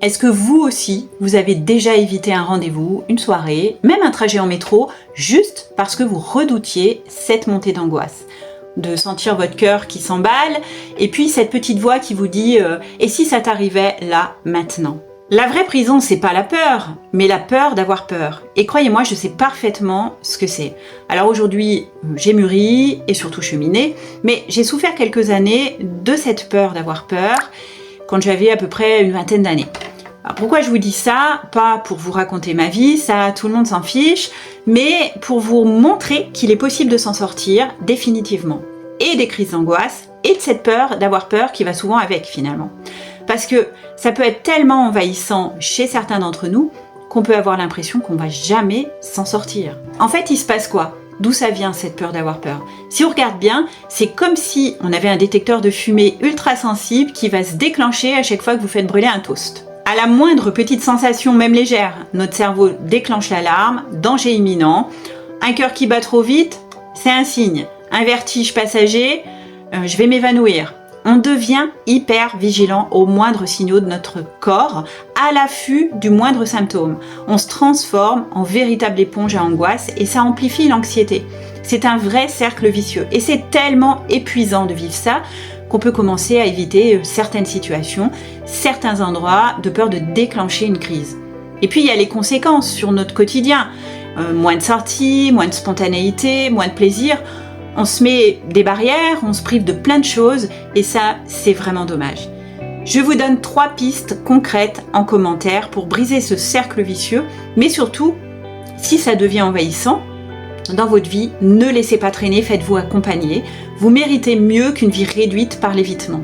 Est-ce que vous aussi, vous avez déjà évité un rendez-vous, une soirée, même un trajet en métro, juste parce que vous redoutiez cette montée d'angoisse? De sentir votre cœur qui s'emballe, et puis cette petite voix qui vous dit « Et si ça t'arrivait là, maintenant ?» La vraie prison, c'est pas la peur, mais la peur d'avoir peur. Et croyez-moi, je sais parfaitement ce que c'est. Alors aujourd'hui, j'ai mûri, et surtout cheminé, mais j'ai souffert quelques années de cette peur d'avoir peur, quand j'avais à peu près une vingtaine d'années. Alors pourquoi je vous dis ça? Pas pour vous raconter ma vie, ça tout le monde s'en fiche, mais pour vous montrer qu'il est possible de s'en sortir définitivement. Et des crises d'angoisse, et de cette peur d'avoir peur qui va souvent avec finalement. Parce que ça peut être tellement envahissant chez certains d'entre nous qu'on peut avoir l'impression qu'on va jamais s'en sortir. En fait, il se passe quoi? D'où ça vient cette peur d'avoir peur? Si on regarde bien, c'est comme si on avait un détecteur de fumée ultra sensible qui va se déclencher à chaque fois que vous faites brûler un toast. À la moindre petite sensation, même légère, notre cerveau déclenche l'alarme, danger imminent. Un cœur qui bat trop vite, c'est un signe. Un vertige passager, je vais m'évanouir. On devient hyper vigilant aux moindres signaux de notre corps, à l'affût du moindre symptôme. On se transforme en véritable éponge à angoisse et ça amplifie l'anxiété. C'est un vrai cercle vicieux et c'est tellement épuisant de vivre ça qu'on peut commencer à éviter certaines situations, certains endroits, de peur de déclencher une crise. Et puis il y a les conséquences sur notre quotidien. Moins de sorties, moins de spontanéité, moins de plaisir. On se met des barrières, on se prive de plein de choses et ça, c'est vraiment dommage. Je vous donne 3 pistes concrètes en commentaire pour briser ce cercle vicieux, mais surtout, si ça devient envahissant dans votre vie, ne laissez pas traîner, faites-vous accompagner. Vous méritez mieux qu'une vie réduite par l'évitement.